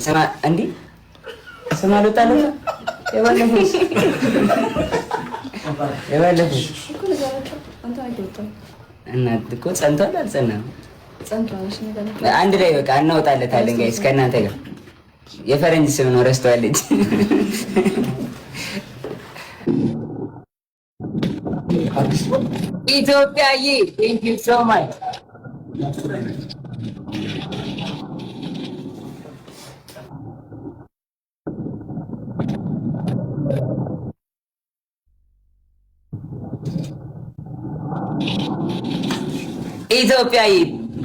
ስማ እንዴ ስማ ልወጣለሁ የባለፈው እናት እኮ ጸንቷል አልጸናም? አንድ ላይ በቃ እናወጣለታለን ጋይስ ከእናንተ ጋር የፈረንጅ ስም ነው ረስተዋለች። ኢትዮጵያዬ ቴንክ ዩ ሶ ማች ኢትዮጵያዬ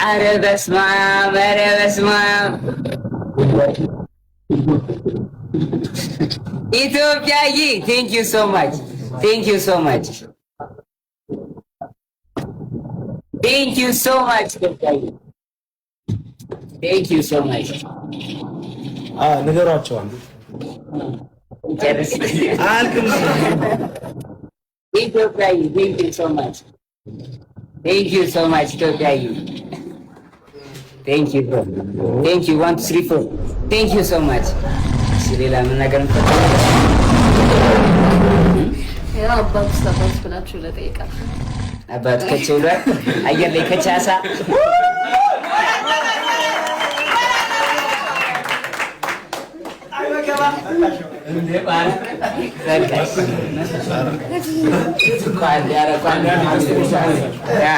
ኧረ በስመ አብ ኧረ በስመ አብ ኢትዮጵያዬ ቴንክ ዩ ሶ ማች ቴንክ ዩ ሶ ማች ቴንክ ዩ ሶ ማች ኢትዮጵያዬ ቴንክ ዩ ሶ ማች ንገሯቸው አንዱ ጨርስ ኢትዮጵያዬ ቴንክ ዩ ሶ ማች Thank you so much, Ethiopia. Thank you, bro. Thank you. 1, 2, 3, 4. Thank you so much. Sirila, I'm not gonna. Yeah, about ብላችሁ ለጠይቃ አባት ከቸውላ አየር ላይ ከቻሳ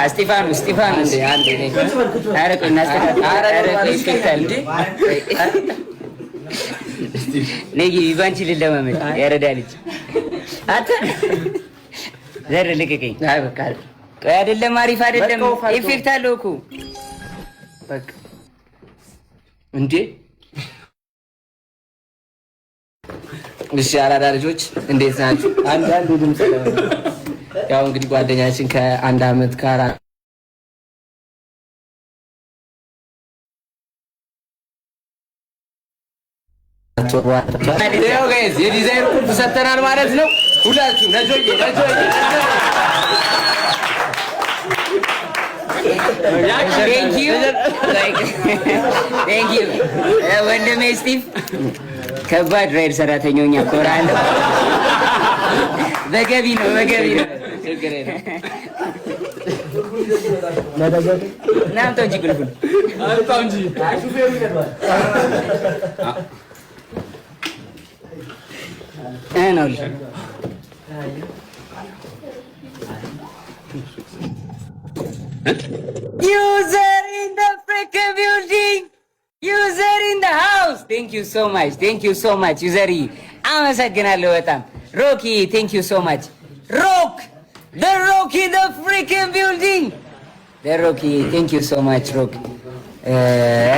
እስጢፋኖስ ባንቺ ልለማመድ ያረዳ ልጅ አንተ ዘር ልቀቀኝ። ቆይ አይደለም አሪፍ አይደለም ኢፌክት አለው እኮ በቃ እንዴ። እሺ አራዳ ልጆች እንዴት ናችሁ? አንዳንዱ ድምጽ ያው እንግዲህ ጓደኛችን ከአንድ አመት ከአራት ያው ጋይስ የዲዛይን ቁልፍ ሰጥተናል ማለት ነው። ሁላችሁ ነጆዬ ቴንክ ዩ ወንድሜ ስቲቭ ከባድ ራይድ ሰራተኛኛ ኮራለሁ። በገቢ ነው ችግር የለም። ናምጣው እንጂ ቁልፉን አምጣው እንጂ ሹፌሩ ይገባል ነው user in the freaking building user in the house thank you so much user አመሰግናለሁ በጣም ሮኪ thank you so much the rocky the freaking building the rocky thank you so much rock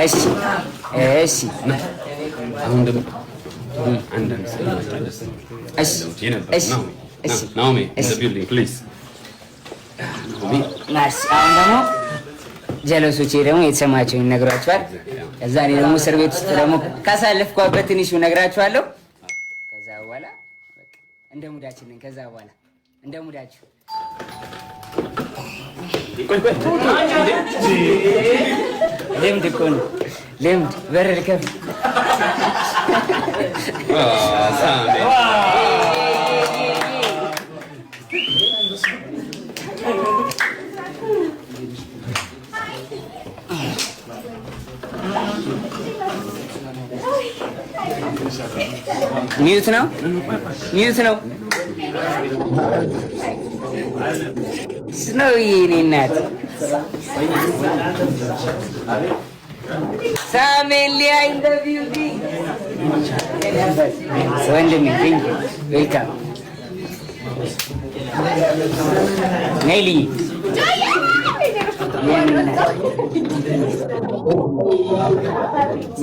እሺ አሁን ደግሞ አንዳንድ ናኦሚ the building please ናስ አሁን ደግሞ ጀለሶቼ ደግሞ የተሰማቸውን ይነግሯቸዋል። ከዛ እኔ ደግሞ እስር ቤት ውስጥ ደግሞ ካሳለፍኳበት ትንሹ እነግራቸዋለሁ። ከዛ በኋላ በቃ እንደ ሙዳችን ነን። ከዛ በኋላ እንደ ሙዳችሁ ልምድ እኮ ነው ልምድ በር ልከፍ ሚዩት ነው ስኖው የኔ እናት ሳሜሊያ ኢን ዘ ቢልዲንግ ወንድሜ ቴንክ ዩ ዌልካም ኔሊ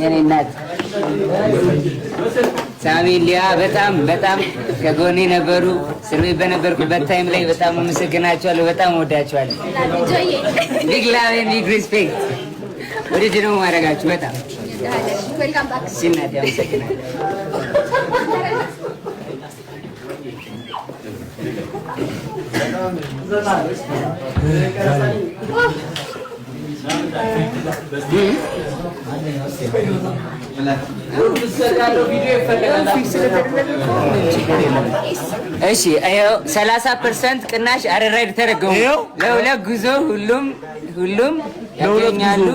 የኔ እናት ሳሜሊያ በጣም ከጎኔ ነበሩ። እስር ቤት በነበርኩበት ታይም ላይ በጣም አመሰግናቸዋለሁ። በጣም ወዳቸዋለሁ። ቢግ ላቭ ኤንድ ቢግ ሪስፔክት ወደ ነው ማድረጋችሁ በጣም ሲናት ያመሰግናለሁ። እሺ 30% ቅናሽ አረራይድ ተደረገው ለሁለት ጉዞ ሁሉም ያገኛሉ።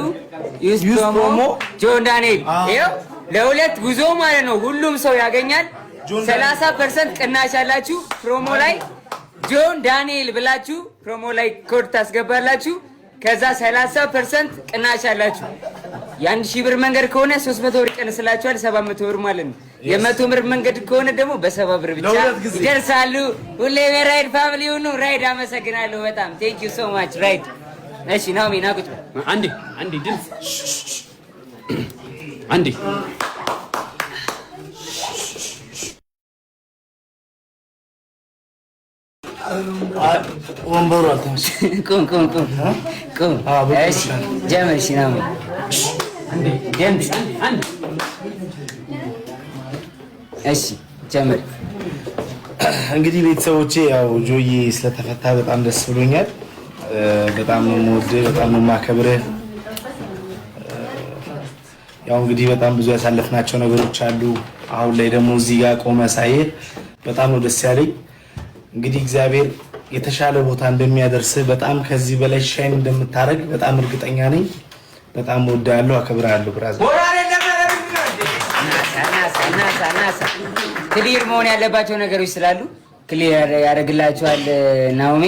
ዩዝ ፕሮሞ ጆን ዳንኤል ይኸው ለሁለት ጉዞ ማለት ነው። ሁሉም ሰው ያገኛል። 30% ቅናሽ አላችሁ ፕሮሞ ላይ ጆን ዳንኤል ብላችሁ ፕሮሞ ላይ ኮድ ታስገባላችሁ። ከዛ 30% ቅናሽ አላችሁ። የ1000 ብር መንገድ ከሆነ 300 ብር ይቀንስላችኋል፣ 700 ብር ማለት ነው። የ100 ብር መንገድ ከሆነ ደግሞ በ70 ብር ብቻ ይደርሳሉ። ሁሌ ራይድ ፋሚሊ ሁኑ። ራይድ አመሰግናለሁ በጣም ቴንክ ዩ ሶ ማች ራይድ። እሺ ናኦሚ ና ቁጭ አንዴ ድምፅ አንዴ ወንበሩ አልተመቸ ቁም እሺ ጀመር። እሺ ናኦሚ ድምፅ እሺ ጀመር። እንግዲህ ቤተሰቦቼ ያው ጆዬ ስለተፈታ በጣም ደስ ብሎኛል። በጣም ነው የምወድህ፣ በጣም ነው የማከብርህ። ያው እንግዲህ በጣም ብዙ ያሳለፍናቸው ነገሮች አሉ። አሁን ላይ ደግሞ እዚህ ጋር ቆመ ሳይህ በጣም ነው ደስ ያለኝ። እንግዲህ እግዚአብሔር የተሻለ ቦታ እንደሚያደርስህ በጣም ከዚህ በላይ ሻይን እንደምታደርግ በጣም እርግጠኛ ነኝ። በጣም እወድሃለሁ፣ አከብርሃለሁ ብራዘር። ናሳ ክሊር መሆን ያለባቸው ነገሮች ስላሉ ክሊር ያደርግላችኋል። ናኦሚ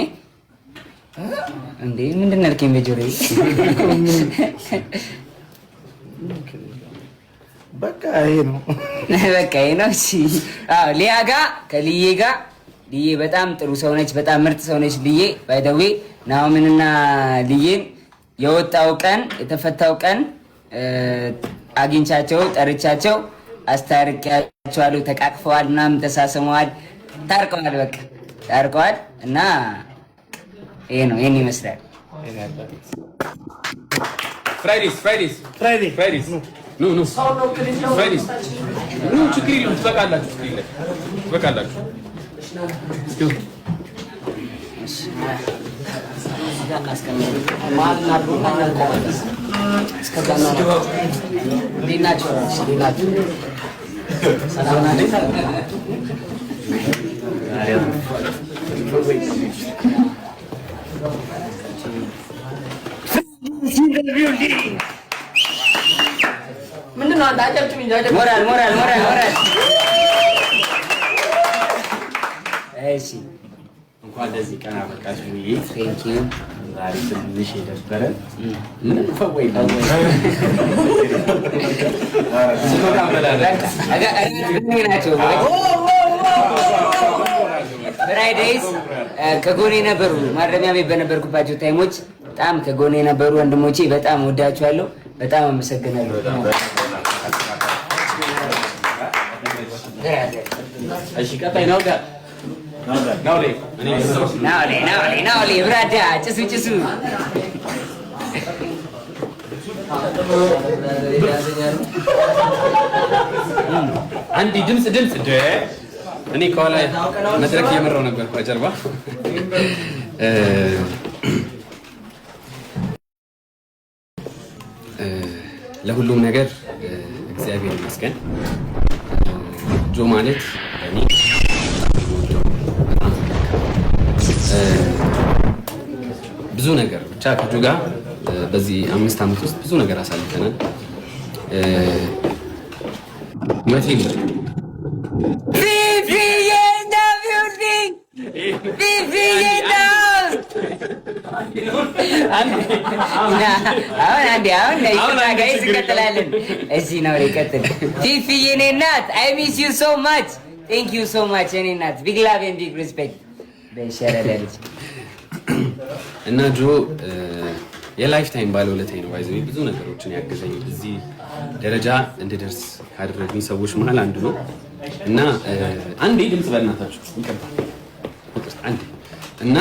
እንዴ ምንድን ነው ያልከኝ? በጆሮዬ በቃ ይሄ ነው። እሺ ሊያ ጋር ከልዬ ጋር ልዬ በጣም ጥሩ ሰው ነች፣ በጣም ምርጥ ሰው ነች ልዬ። ባይ ዘ ዌይ ናኦሚንና ልዬን የወጣው ቀን የተፈታው ቀን አግኝቻቸው ጠርቻቸው አስታርቂያቸዋለሁ። ተቃቅፈዋል፣ ምናምን ተሳስመዋል፣ ታርቀዋል። በቃ ታርቀዋል እና ይሄ ነው። ይሄን ይመስላል። ፍራይዴስ ኑ ፍራይዴስ ኑ ችግር የለም ትበቃላችሁ። ምንድነው አንተ አጨብጭብ እንጂ ሞራል እሺ እንኳን ለዚህ ቀን አበቃሽ ብዬ ቴንክ ዩ። ዛሬ ትንሽ የደበረ ምንም ፈወይ ነው ፍራይዴይስ ከጎኔ ነበሩ። ማረሚያ ቤት በነበርኩባቸው ታይሞች በጣም ከጎኔ ነበሩ ወንድሞቼ። በጣም ወዳችኋለሁ። በጣም አመሰግናለሁ። እሺ ቀጣይ ነው ጋር ናውሌ ብራዳ ጭሱ አንዲ ድምፅ እኔ ከኋላ መድረክ እየመራው ነበር ከጀርባ። ለሁሉም ነገር እግዚአብሔር ይመስገን። ጆ ማለት እኔ ብዙ ነገር ብቻ ከጆ ጋር በዚህ 5 ዓመት ውስጥ ብዙ ነገር አሳልፈናል። መቴል እንቀጥላለን። እዚህ ነው ይቀጥል። ፊፊዬ የኔ እናት አይ ሚስ ዩ ሶ ማች ቴንክ ዩ ሶ ማች የኔ እናት ቢግ ላቭ ኤንድ ቢግ ሪስፔክት። በሸረለልጅ እና ጆ የላይፍ ታይም ባለውለታዬ ነው። ባይዘው ብዙ ነገሮችን ያገዘኝ እዚህ ደረጃ እንድደርስ ካደረጉኝ ሰዎች መሀል አንዱ ነው። እና አንዴ ድምጽ በእናታችሁ ይቀርባል አንዴ እና